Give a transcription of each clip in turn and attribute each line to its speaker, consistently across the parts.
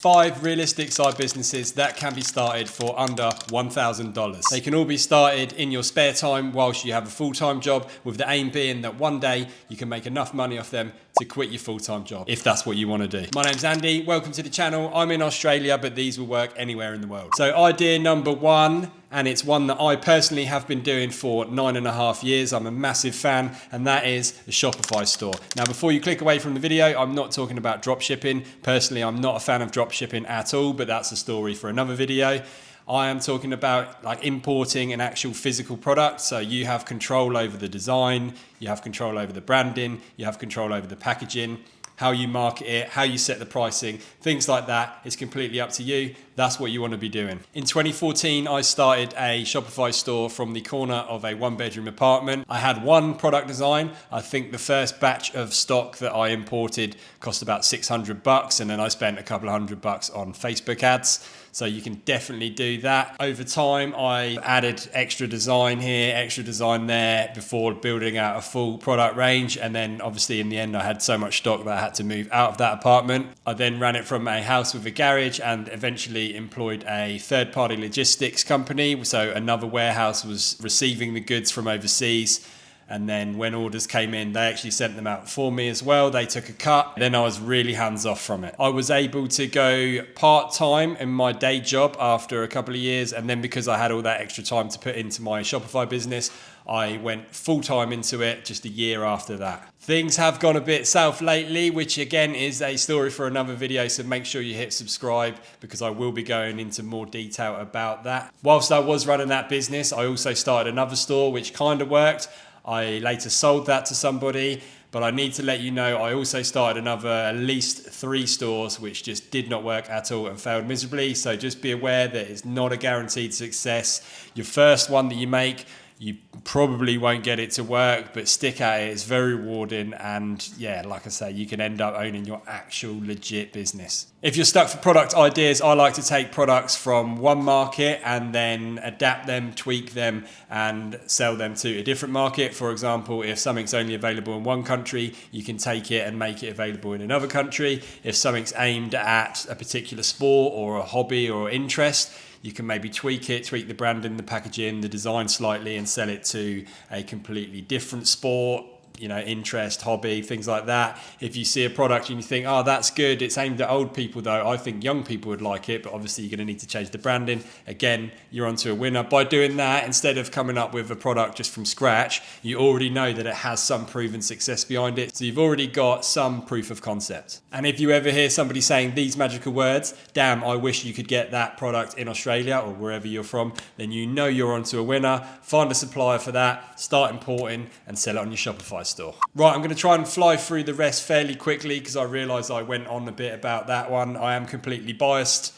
Speaker 1: 5 realistic side businesses that can be started for under $1,000. They can all be started in your spare time whilst you have a full-time job, with the aim being that one day you can make enough money off them to quit your full-time job, if that's what you want to do. My name's Andy, welcome to the channel. I'm in Australia, but these will work anywhere in the world. So idea number 1, and it's one that I personally have been doing for 9.5 years. I'm a massive fan, and that is the Shopify Store. Now, before you click away from the video, I'm not talking about drop shipping. Personally, I'm not a fan of drop shipping at all, but that's a story for another video. I am talking about like importing an actual physical product. So you have control over the design, you have control over the branding, you have control over the packaging, how you market it, how you set the pricing, things like that. It's completely up to you. That's what you want to be doing. In 2014, I started a Shopify store from the corner of a 1-bedroom apartment. I had one product design. I think the first batch of stock that I imported cost about $600, and then I spent a couple of $100 on Facebook ads. So you can definitely do that. Over time, I added extra design here, extra design there before building out a full product range. And then obviously in the end, I had so much stock that I had to move out of that apartment. I then ran it from a house with a garage and eventually employed a third-party logistics company. So another warehouse was receiving the goods from overseas. And then when orders came in, they actually sent them out for me as well. They took a cut. Then I was really hands off from it. I was able to go part-time in my day job after a couple of years. And then because I had all that extra time to put into my Shopify business, I went full-time into it just a year after that. Things have gone a bit south lately, which again is a story for another video. So make sure you hit subscribe because I will be going into more detail about that. Whilst I was running that business, I also started another store, which kind of worked. I later sold that to somebody, but I need to let you know I also started another at least 3 stores which just did not work at all and failed miserably. So just be aware that it's not a guaranteed success. Your first one that you make, you probably won't get it to work, but stick at it. It's very rewarding. And yeah, like I say, you can end up owning your actual legit business. If you're stuck for product ideas, I like to take products from one market and then adapt them, tweak them, and sell them to a different market. For example, if something's only available in one country, you can take it and make it available in another country. If something's aimed at a particular sport or a hobby or interest, you can maybe tweak it, tweak the branding, the packaging, the design slightly, and sell it to a completely different sport, interest, hobby, things like that. If you see a product and you think, oh, that's good, it's aimed at old people though, I think young people would like it, but obviously you're going to need to change the branding. Again, you're onto a winner. By doing that, instead of coming up with a product just from scratch, you already know that it has some proven success behind it. So you've already got some proof of concept. And if you ever hear somebody saying these magical words, damn, I wish you could get that product in Australia or wherever you're from, then you know you're onto a winner. Find a supplier for that, start importing, and sell it on your Shopify store. Right, I'm going to try and fly through the rest fairly quickly because I realise I went on a bit about that one. I am completely biased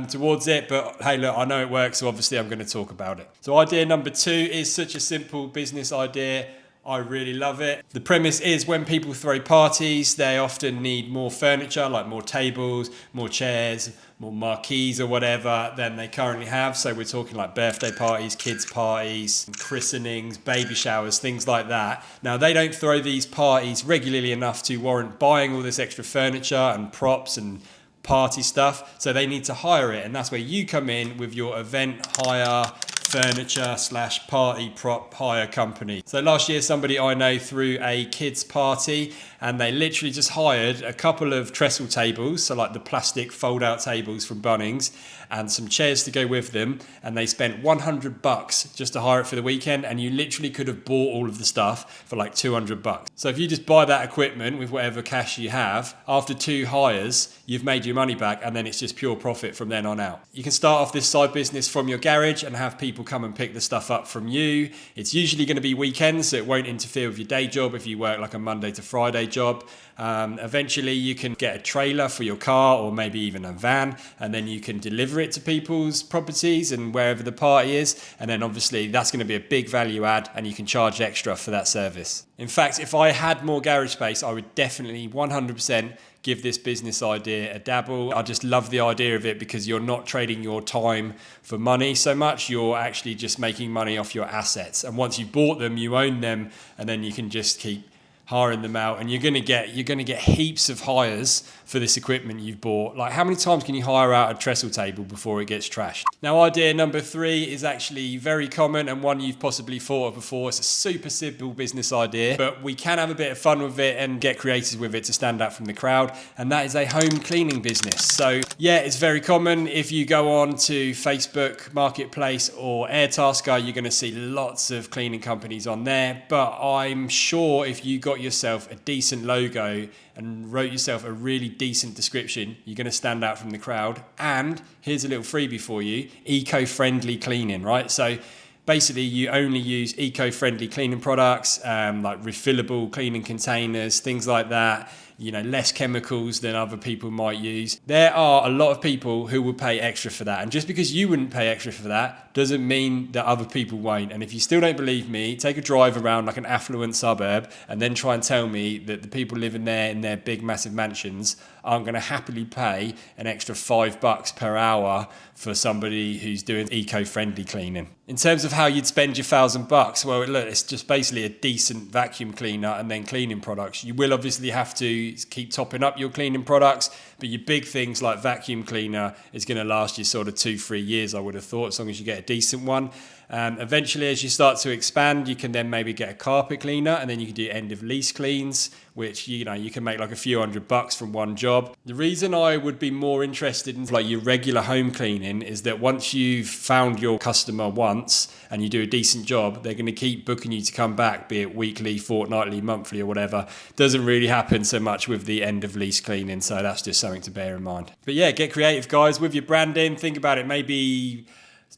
Speaker 1: towards it, but hey, look, I know it works, so obviously I'm going to talk about it. So idea number 2 is such a simple business idea. I really love it. The premise is when people throw parties, they often need more furniture, like more tables, more chairs, more marquees or whatever than they currently have. So we're talking like birthday parties, kids parties, christenings, baby showers, things like that. Now they don't throw these parties regularly enough to warrant buying all this extra furniture and props and party stuff. So they need to hire it. And that's where you come in with your event hire furniture / party prop hire company. So last year somebody I know threw a kids party and they literally just hired a couple of trestle tables, so like the plastic fold out tables from Bunnings, and some chairs to go with them, and they spent $100 just to hire it for the weekend, and you literally could have bought all of the stuff for like $200. So if you just buy that equipment with whatever cash you have, after 2 hires you've made your money back, and then it's just pure profit from then on out. You can start off this side business from your garage and have people come and pick the stuff up from you. It's usually going to be weekends, so it won't interfere with your day job if you work like a Monday to Friday job. Eventually you can get a trailer for your car or maybe even a van, and then you can deliver it to people's properties and wherever the party is, and then obviously that's going to be a big value add and you can charge extra for that service. In fact, if I had more garage space, I would definitely 100% give this business idea a dabble. I just love the idea of it because you're not trading your time for money so much. You're actually just making money off your assets. And once you've bought them, you own them, and then you can just keep hiring them out, and you're gonna get heaps of hires for this equipment you've bought. Like, how many times can you hire out a trestle table before it gets trashed? Now, idea number 3 is actually very common and one you've possibly thought of before. It's a super simple business idea, but we can have a bit of fun with it and get creative with it to stand out from the crowd, and that is a home cleaning business. So yeah, it's very common. If you go on to Facebook Marketplace or Airtasker, you're gonna see lots of cleaning companies on there, but I'm sure if you got yourself a decent logo and wrote yourself a really decent description, you're going to stand out from the crowd. And here's a little freebie for you: eco-friendly cleaning, right? So basically you only use eco-friendly cleaning products, like refillable cleaning containers, things like that. You know, less chemicals than other people might use. There are a lot of people who will pay extra for that. And just because you wouldn't pay extra for that doesn't mean that other people won't. And if you still don't believe me, take a drive around like an affluent suburb and then try and tell me that the people living there in their big, massive mansions aren't going to happily pay an extra $5 per hour for somebody who's doing eco-friendly cleaning. In terms of how you'd spend your $1,000, well, look, it's just basically a decent vacuum cleaner and then cleaning products. You will obviously have to keep topping up your cleaning products, but your big things like vacuum cleaner is going to last you sort of 2-3 years, I would have thought, as long as you get a decent one. Eventually, as you start to expand, you can then maybe get a carpet cleaner, and then you can do end of lease cleans, which, you know, you can make like a few $100 from one job. The reason I would be more interested in like your regular home cleaning is that once you've found your customer once and you do a decent job, they're going to keep booking you to come back, be it weekly, fortnightly, monthly, or whatever. Doesn't really happen so much with the end of lease cleaning, so that's just something to bear in mind. But yeah, get creative, guys, with your branding. Think about it. Maybe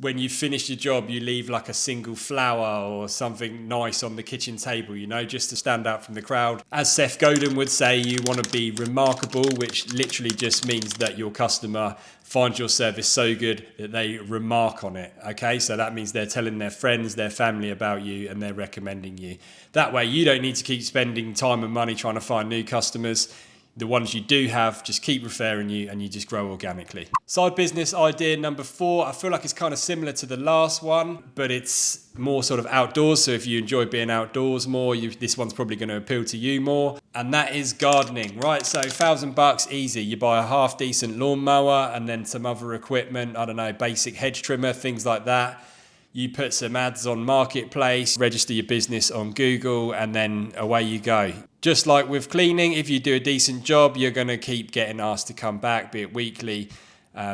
Speaker 1: when you finish your job, you leave like a single flower or something nice on the kitchen table, you know, just to stand out from the crowd. As Seth Godin would say, you want to be remarkable, which literally just means that your customer finds your service so good that they remark on it, okay? So that means they're telling their friends, their family about you, and they're recommending you. That way, you don't need to keep spending time and money trying to find new customers. The ones you do have just keep referring you, and you just grow organically. Side business idea number 4. I feel like it's kind of similar to the last one, but it's more sort of outdoors. So if you enjoy being outdoors more, this one's probably going to appeal to you more. And that is gardening, right? So $1,000 easy. You buy a half decent lawnmower and then some other equipment. I don't know, basic hedge trimmer, things like that. You put some ads on Marketplace, register your business on Google, and then away you go. Just like with cleaning, if you do a decent job, you're going to keep getting asked to come back, be it weekly,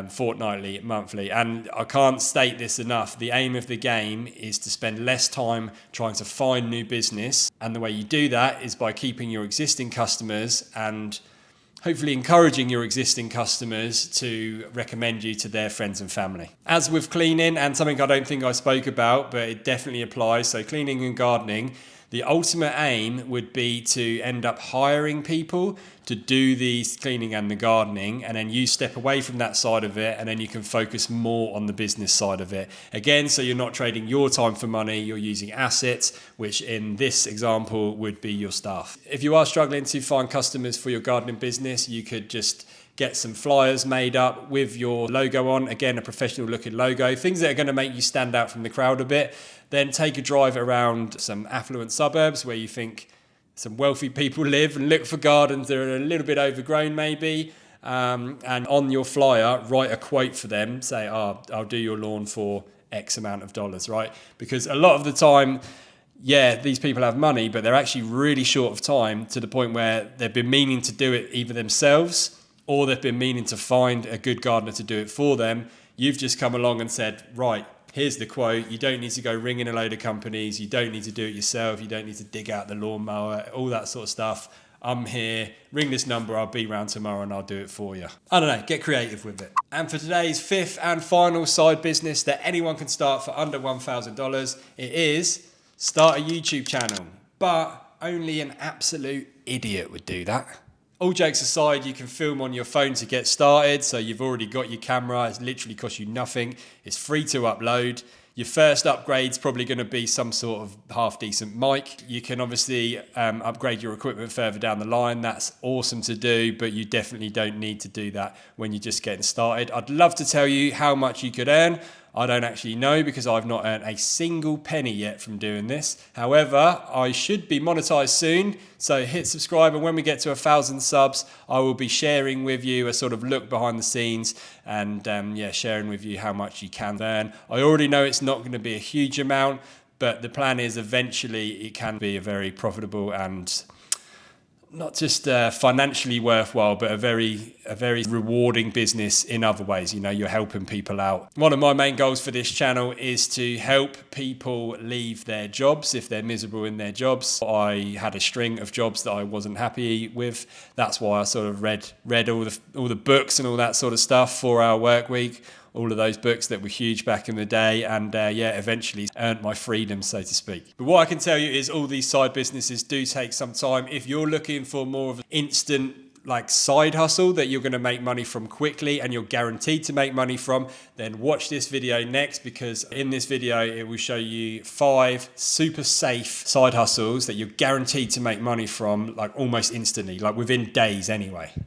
Speaker 1: fortnightly, monthly. And I can't state this enough. The aim of the game is to spend less time trying to find new business. And the way you do that is by keeping your existing customers and hopefully encouraging your existing customers to recommend you to their friends and family. As with cleaning, and something I don't think I spoke about, but it definitely applies, so cleaning and gardening, the ultimate aim would be to end up hiring people to do the cleaning and the gardening, and then you step away from that side of it, and then you can focus more on the business side of it. Again, so you're not trading your time for money, you're using assets, which in this example would be your staff. If you are struggling to find customers for your gardening business, you could just get some flyers made up with your logo on. Again, a professional looking logo, things that are going to make you stand out from the crowd a bit. Then take a drive around some affluent suburbs where you think some wealthy people live and look for gardens that are a little bit overgrown maybe. And on your flyer, write a quote for them. Say, I'll do your lawn for X amount of dollars, right? Because a lot of the time, yeah, these people have money, but they're actually really short of time to the point where they've been meaning to do it either themselves or they've been meaning to find a good gardener to do it for them. You've just come along and said, right, here's the quote. You don't need to go ringing a load of companies. You don't need to do it yourself. You don't need to dig out the lawnmower, all that sort of stuff. I'm here, ring this number, I'll be around tomorrow and I'll do it for you. I don't know, get creative with it. And for today's 5th and final side business that anyone can start for under $1,000, it is start a YouTube channel. But only an absolute idiot would do that. All jokes aside, you can film on your phone to get started. So you've already got your camera. It's literally cost you nothing. It's free to upload. Your first upgrade's probably going to be some sort of half decent mic. You can obviously upgrade your equipment further down the line. That's awesome to do, but you definitely don't need to do that when you're just getting started. I'd love to tell you how much you could earn. I don't actually know because I've not earned a single penny yet from doing this. However, I should be monetized soon, so hit subscribe, and when we get to 1,000 subs, I will be sharing with you a sort of look behind the scenes and sharing with you how much you can earn. I already know it's not going to be a huge amount, but the plan is eventually it can be a very profitable and not just financially worthwhile, but a very rewarding business in other ways. You know, you're helping people out. One of my main goals for this channel is to help people leave their jobs if they're miserable in their jobs. I had a string of jobs that I wasn't happy with. That's why I sort of read all the books and all that sort of stuff, 4-Hour Work Week, all of those books that were huge back in the day, and eventually earned my freedom, so to speak. But what I can tell you is all these side businesses do take some time. If you're looking for more of an instant side hustle that you're going to make money from quickly and you're guaranteed to make money from, then watch this video next, because in this video it will show you 5 super safe side hustles that you're guaranteed to make money from almost instantly, within days anyway.